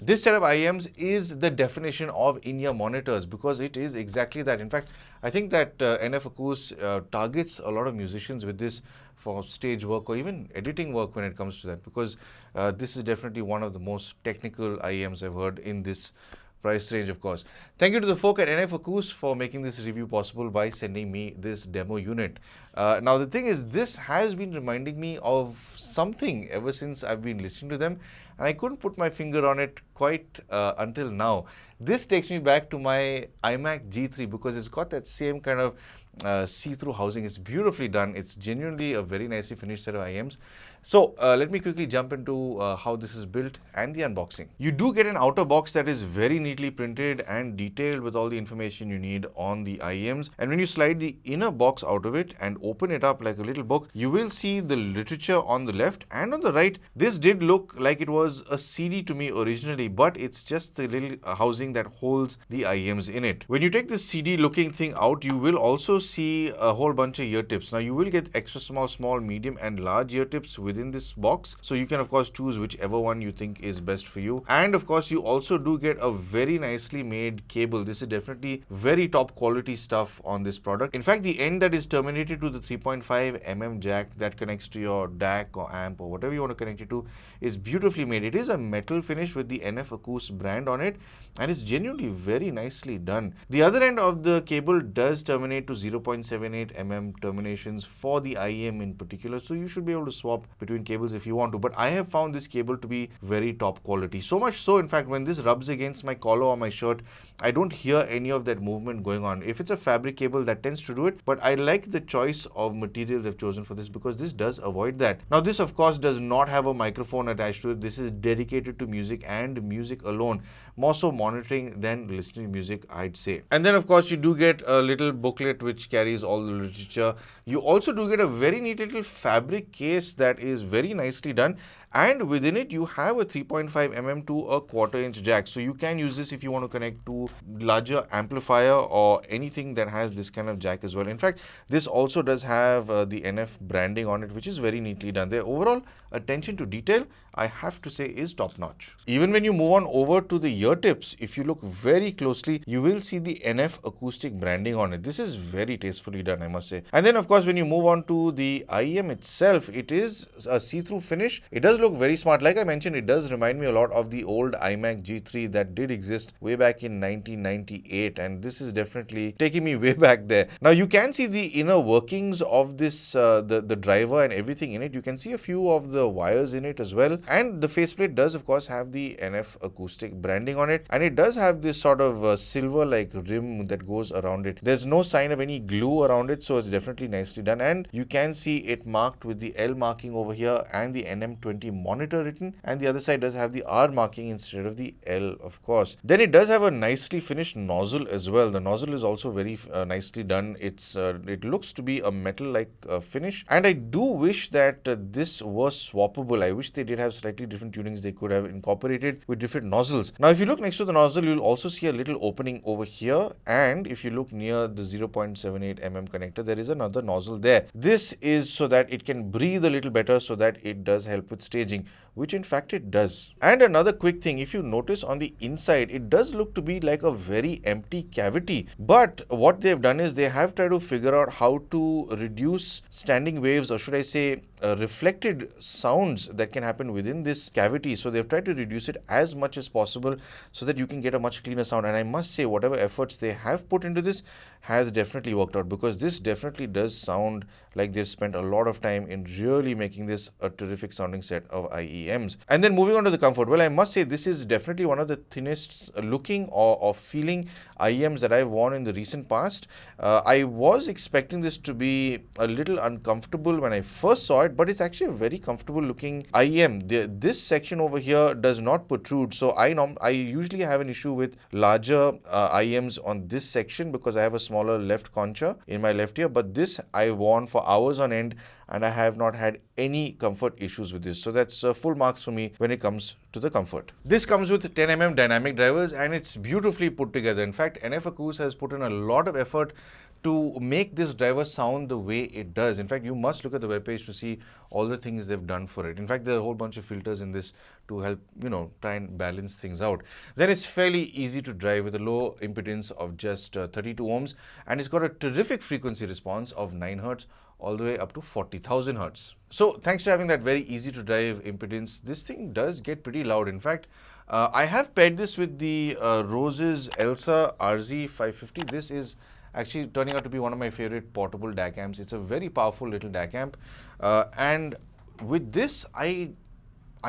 This set of IEMs is the definition of in-ear monitors because it is exactly that. In fact, I think that NF Acoust targets a lot of musicians with this for stage work or even editing work when it comes to that, because this is definitely one of the most technical IEMs I've heard in this price range, of course. Thank you to the folk at NF Acoust for making this review possible by sending me this demo unit. Now, the thing is, this has been reminding me of something ever since I've been listening to them, and I couldn't put my finger on it quite until now. This takes me back to my iMac G3 because it's got that same kind of see-through housing. It's beautifully done. It's genuinely a very nicely finished set of IEMs. So let me quickly jump into how this is built and the unboxing. You do get an outer box that is very neatly printed and detailed with all the information you need on the IEMs. And when you slide the inner box out of it and open it up like a little book, you will see the literature on the left and on the right. This did look like it was a CD to me originally, but it's just the little housing that holds the IEMs in it. When you take this CD looking thing out, you will also see a whole bunch of ear tips. Now you will get extra small, medium and large ear tips within this box. So you can of course choose whichever one you think is best for you. And of course you also do get a very nicely made cable. This is definitely very top quality stuff on this product. In fact, the end that is terminated to the 3.5mm jack that connects to your DAC or amp or whatever you want to connect it to is beautifully made. It is a metal finish with the NF Acoust brand on it, and it's genuinely very nicely done. The other end of the cable does terminate to 0.78mm terminations for the IEM in particular, so you should be able to swap between cables if you want to. But I have found this cable to be very top quality. So much so, in fact, when this rubs against my collar or my shirt, I don't hear any of that movement going on. If it's a fabric cable, that tends to do it, but I like the choice of material they've chosen for this because this does avoid that. Now, this of course does not have a microphone attached to it. This is dedicated to music and music alone, more so monitoring than listening to music, I'd say. And then of course you do get a little booklet which carries all the literature. You also do get a very neat little fabric case that is very nicely done, and within it you have a 3.5mm to a 1/4 inch jack. So you can use this if you want to connect to larger amplifier or anything that has this kind of jack as well. In fact, this also does have the NF branding on it, which is very neatly done. Their overall attention to detail, I have to say, is top notch. Even when you move on over to the ear tips, if you look very closely, you will see the NF acoustic branding on it. This is very tastefully done, I must say. And then of course, when you move on to the IEM itself, it is a see-through finish. It does look very smart. Like I mentioned, it does remind me a lot of the old iMac G3 that did exist way back in 1998, and this is definitely taking me way back there. Now you can see the inner workings of this, the driver and everything in it. You can see a few of the wires in it as well, and the faceplate does of course have the NF acoustic branding on it, and it does have this sort of silver like rim that goes around it. There's no sign of any glue around it, so it's definitely nicely done, and you can see it marked with the L marking over here and the NM20 monitor written, and the other side does have the R marking instead of the L, of course. Then it does have a nicely finished nozzle as well. The nozzle is also very nicely done. It looks to be a metal like finish, and I do wish that this was swappable. I wish they did have slightly different tunings they could have incorporated with different nozzles. Now if you look next to the nozzle, you'll also see a little opening over here, and if you look near the 0.78mm connector, there is another nozzle there. This is so that it can breathe a little better, so that it does help with staging, which in fact it does. And another quick thing, if you notice on the inside, it does look to be like a very empty cavity, but what they've done is they have tried to figure out how to reduce standing waves, or should I say reflected sounds that can happen within this cavity. So they've tried to reduce it as much as possible so that you can get a much cleaner sound, and I must say whatever efforts they have put into this has definitely worked out, because this definitely does sound like they've spent a lot of time in really making this a terrific sounding set of IEMs. And then moving on to the comfort, well, I must say this is definitely one of the thinnest looking or feeling IEMs that I've worn in the recent past. I was expecting this to be a little uncomfortable when I first saw it, but it's actually a very comfortable looking IEM. This section over here does not protrude, so I usually have an issue with larger IEMs on this section because I have a smaller left concha in my left ear, but this I've worn for hours on end and I have not had any comfort issues with this. So that's full marks for me when it comes to the comfort. This comes with 10mm dynamic drivers and it's beautifully put together. In fact, NF Acoust has put in a lot of effort to make this driver sound the way it does. In fact, you must look at the webpage to see all the things they've done for it. In fact, there are a whole bunch of filters in this to help, try and balance things out. Then it's fairly easy to drive with a low impedance of just 32 ohms, and it's got a terrific frequency response of 9 hertz all the way up to 40,000 hertz. So thanks to having that very easy to drive impedance, this thing does get pretty loud. In fact, I have paired this with the Rose's Elsa RZ550. This is actually turning out to be one of my favorite portable DAC amps. It's a very powerful little DAC amp, and with this I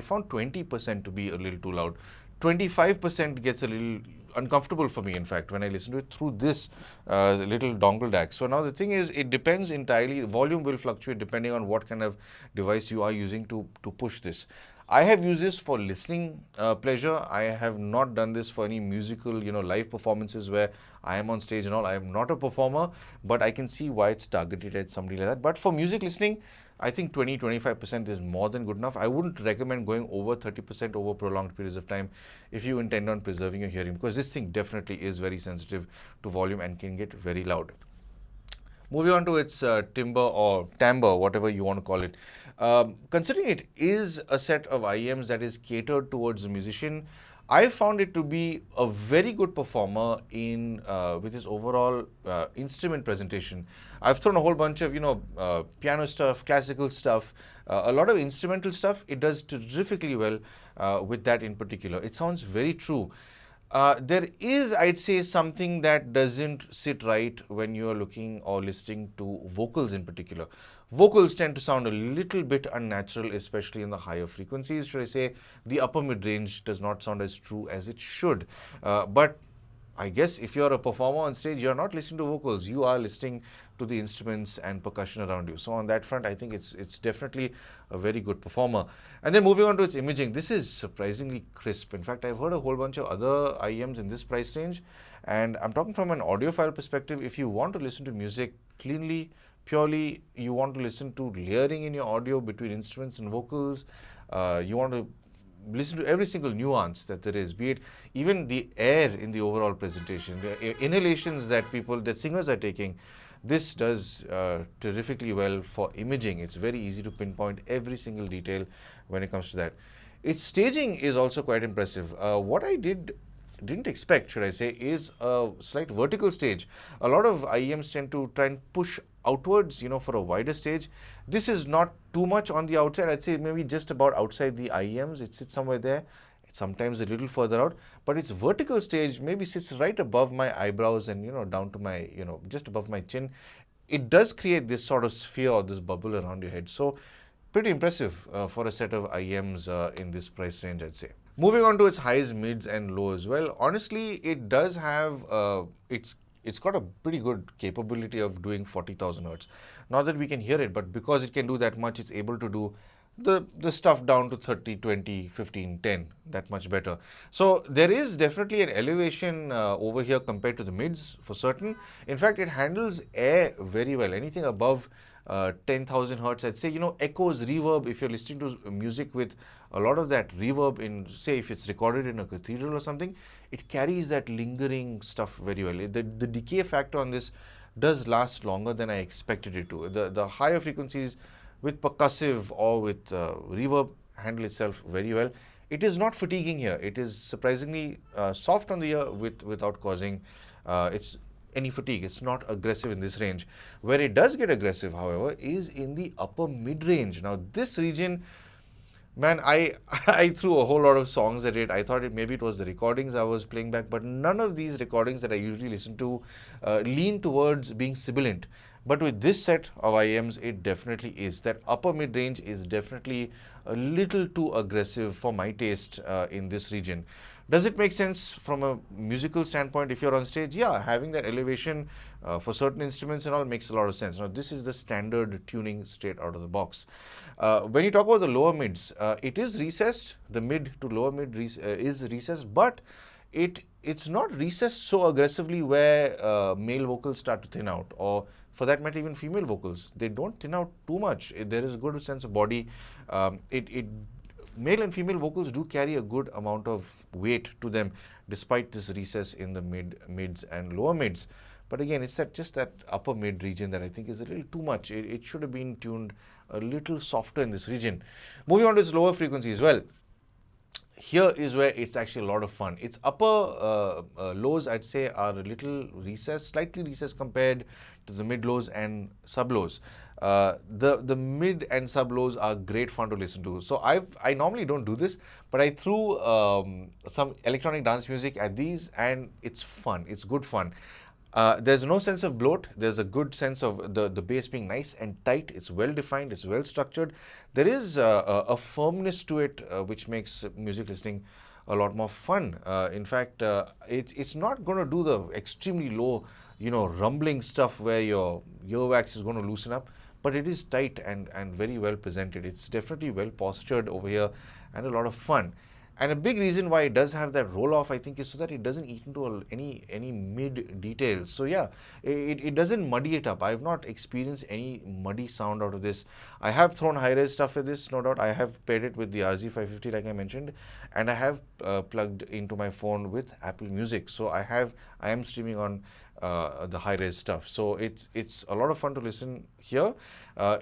found 20% to be a little too loud. 25% gets a little uncomfortable for me, in fact, when I listen to it through this little dongle DAC. So now the thing is, it depends entirely. Volume will fluctuate depending on what kind of device you are using to push this. I have used this for listening pleasure. I have not done this for any musical, live performances where I am on stage and all. I am not a performer, but I can see why it's targeted at somebody like that. But for music listening, I think 20-25% is more than good enough. I wouldn't recommend going over 30% over prolonged periods of time if you intend on preserving your hearing, because this thing definitely is very sensitive to volume and can get very loud. Moving on to its timbre or timbre, whatever you want to call it. Considering it is a set of IEMs that is catered towards the musician, I found it to be a very good performer in with its overall instrument presentation. I've thrown a whole bunch of piano stuff, classical stuff, a lot of instrumental stuff. It does terrifically well with that in particular. It sounds very true. There is, I'd say, something that doesn't sit right when you are looking or listening to vocals in particular. Vocals tend to sound a little bit unnatural, especially in the higher frequencies. Should I say, the upper mid-range does not sound as true as it should. But I guess if you're a performer on stage, you're not listening to vocals. You are listening to the instruments and percussion around you. So on that front, I think it's definitely a very good performer. And then moving on to its imaging, this is surprisingly crisp. In fact, I've heard a whole bunch of other IEMs in this price range, and I'm talking from an audiophile perspective. If you want to listen to music cleanly, purely, you want to listen to layering in your audio between instruments and vocals, you want to listen to every single nuance that there is, be it even the air in the overall presentation, the inhalations that singers are taking. This does terrifically well for imaging. It's very easy to pinpoint every single detail when it comes to that. Its staging is also quite impressive. What I didn't expect, should I say, is a slight vertical stage. A lot of IEMs tend to try and push outwards, for a wider stage. This is not too much on the outside. I'd say maybe just about outside the IEMs. It sits somewhere there, sometimes a little further out, but its vertical stage maybe sits right above my eyebrows and, down to my, just above my chin. It does create this sort of sphere or this bubble around your head. So pretty impressive for a set of IEMs in this price range, I'd say. Moving on to its highs, mids and lows. Well, honestly, it does have, it's got a pretty good capability of doing 40,000 hertz. Not that we can hear it, but because it can do that much, it's able to do the stuff down to 30, 20, 15, 10, that much better. So there is definitely an elevation over here compared to the mids for certain. In fact, it handles air very well. Anything above 10,000 hertz, I'd say, echoes, reverb. If you're listening to music with a lot of that reverb in, say, if it's recorded in a cathedral or something, it carries that lingering stuff very well. The decay factor on this does last longer than I expected it to. The higher frequencies with percussive or with reverb handle itself very well. It is not fatiguing here. It is surprisingly soft on the ear without causing any fatigue. It's not aggressive in this range. Where it does get aggressive, however, is in the upper mid-range. Now, this region, man, I threw a whole lot of songs at it. I thought maybe it was the recordings I was playing back, but none of these recordings that I usually listen to lean towards being sibilant. But with this set of IEMs, it definitely is. That upper mid-range is definitely a little too aggressive for my taste in this region. Does it make sense from a musical standpoint if you're on stage? Yeah, having that elevation for certain instruments and all makes a lot of sense. Now, this is the standard tuning straight out of the box. When you talk about the lower mids, it is recessed. The mid to lower mid is recessed, but it's not recessed so aggressively where male vocals start to thin out, or for that matter, even female vocals. They don't thin out too much. There is a good sense of body. Male and female vocals do carry a good amount of weight to them, despite this recess in the mids and lower mids. But again, it's just that upper mid region that I think is a little too much. It should have been tuned a little softer in this region. Moving on to its lower frequency as well. Here is where it's actually a lot of fun. Its upper lows, I'd say, are a little recessed, slightly recessed compared to the mid lows and sub lows. The mid and sub lows are great fun to listen to. So I normally don't do this, but I threw some electronic dance music at these, and it's fun. It's good fun. There's no sense of bloat. There's a good sense of the bass being nice and tight. It's well defined. It's well structured. There is a firmness to it, which makes music listening a lot more fun. In fact, it's not going to do the extremely low, rumbling stuff where your earwax is going to loosen up, but it is tight and very well presented. It's definitely well postured over here and a lot of fun. And a big reason why it does have that roll off, I think, is so that it doesn't eat into any mid details. So yeah, it doesn't muddy it up. I have not experienced any muddy sound out of this. I have thrown high-res stuff with this, no doubt. I have paired it with the RZ550, like I mentioned, and I have plugged into my phone with Apple Music. So I am streaming on the high-res stuff. So it's a lot of fun to listen here.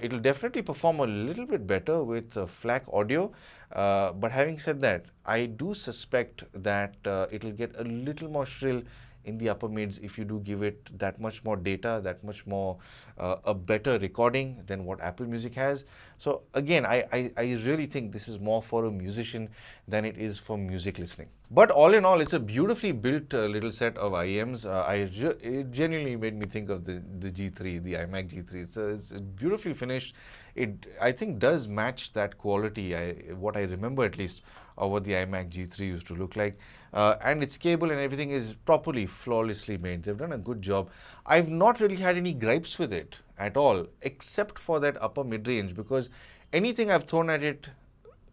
It'll definitely perform a little bit better with FLAC audio. But having said that, I do suspect that it'll get a little more shrill in the upper mids if you do give it that much more data, that much more a better recording than what Apple Music has. So again, I really think this is more for a musician than it is for music listening. But all in all, it's a beautifully built little set of IEMs. It genuinely made me think of the G3, the iMac G3. It's beautifully finished. It, I think, does match that quality, what I remember at least, of what the iMac G3 used to look like. And its cable and everything is properly, flawlessly made. They've done a good job. I've not really had any gripes with it at all, except for that upper mid-range, because anything I've thrown at it,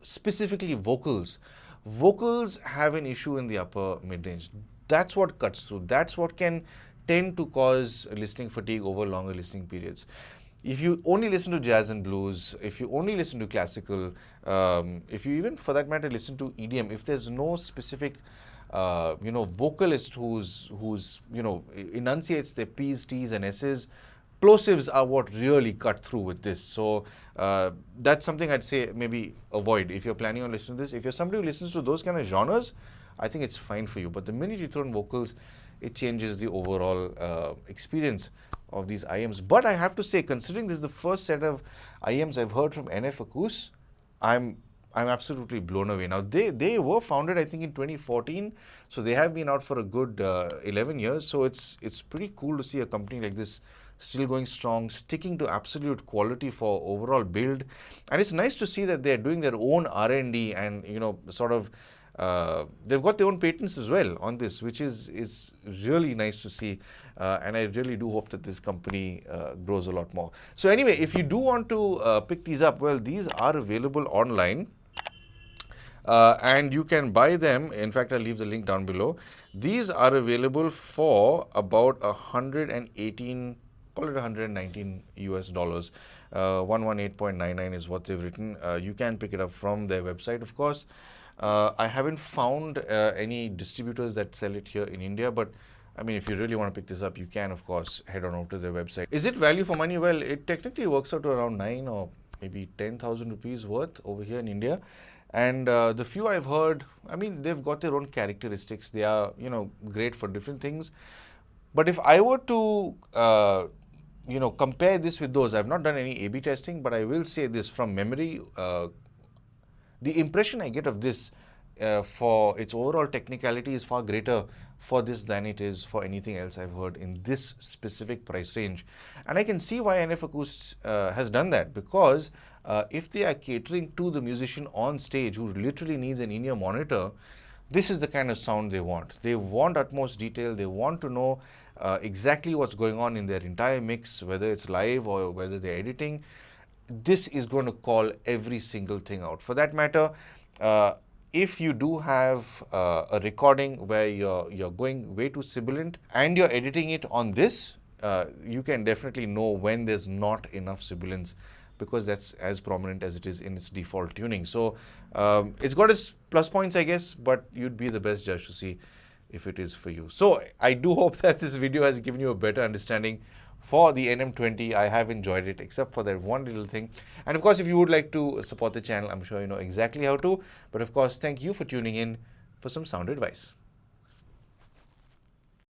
specifically vocals have an issue in the upper mid-range. That's what cuts through. That's what can tend to cause listening fatigue over longer listening periods. If you only listen to jazz and blues, if you only listen to classical, if you even, for that matter, listen to EDM, if there's no specific, vocalist who's enunciates their P's, T's, and S's, plosives are what really cut through with this. So that's something I'd say maybe avoid if you're planning on listening to this. If you're somebody who listens to those kind of genres, I think it's fine for you. But the minute you throw in vocals, it changes the overall experience of these IEMs. But I have to say, considering this is the first set of IEMs I've heard from NF Acous, I'm absolutely blown away. Now, they were founded, I think, in 2014, so they have been out for a good 11 years. So it's pretty cool to see a company like this still going strong, sticking to absolute quality for overall build. And it's nice to see that they're doing their own R&D and, sort of they've got their own patents as well on this, which is really nice to see. And I really do hope that this company grows a lot more. So anyway, if you do want to pick these up, well, these are available online. And you can buy them. In fact, I'll leave the link down below. These are available for about 118, call it 119 US dollars. 118.99 is what they've written. You can pick it up from their website, of course. I haven't found any distributors that sell it here in India, but I mean, if you really want to pick this up, you can, of course, head on over to their website. Is it value for money? Well, it technically works out to around 9 or maybe 10,000 rupees worth over here in India. And the few I've heard, I mean, they've got their own characteristics. They are, great for different things. But if I were to, compare this with those, I've not done any A/B testing, but I will say this from memory. The impression I get of this for its overall technicality is far greater for this than it is for anything else I've heard in this specific price range. And I can see why NF Acous has done that, because if they are catering to the musician on stage who literally needs an in-ear monitor, this is the kind of sound they want. They want utmost detail. They want to know exactly what's going on in their entire mix, whether it's live or whether they're editing. This is going to call every single thing out. For that matter, if you do have a recording where you're going way too sibilant and you're editing it on this, you can definitely know when there's not enough sibilance, because that's as prominent as it is in its default tuning. So it's got its plus points, I guess, but you'd be the best judge to see if it is for you. So I do hope that this video has given you a better understanding for the NM20. I have enjoyed it, except for that one little thing. And of course, if you would like to support the channel, I'm sure you know exactly how to. But of course, thank you for tuning in for some sound advice.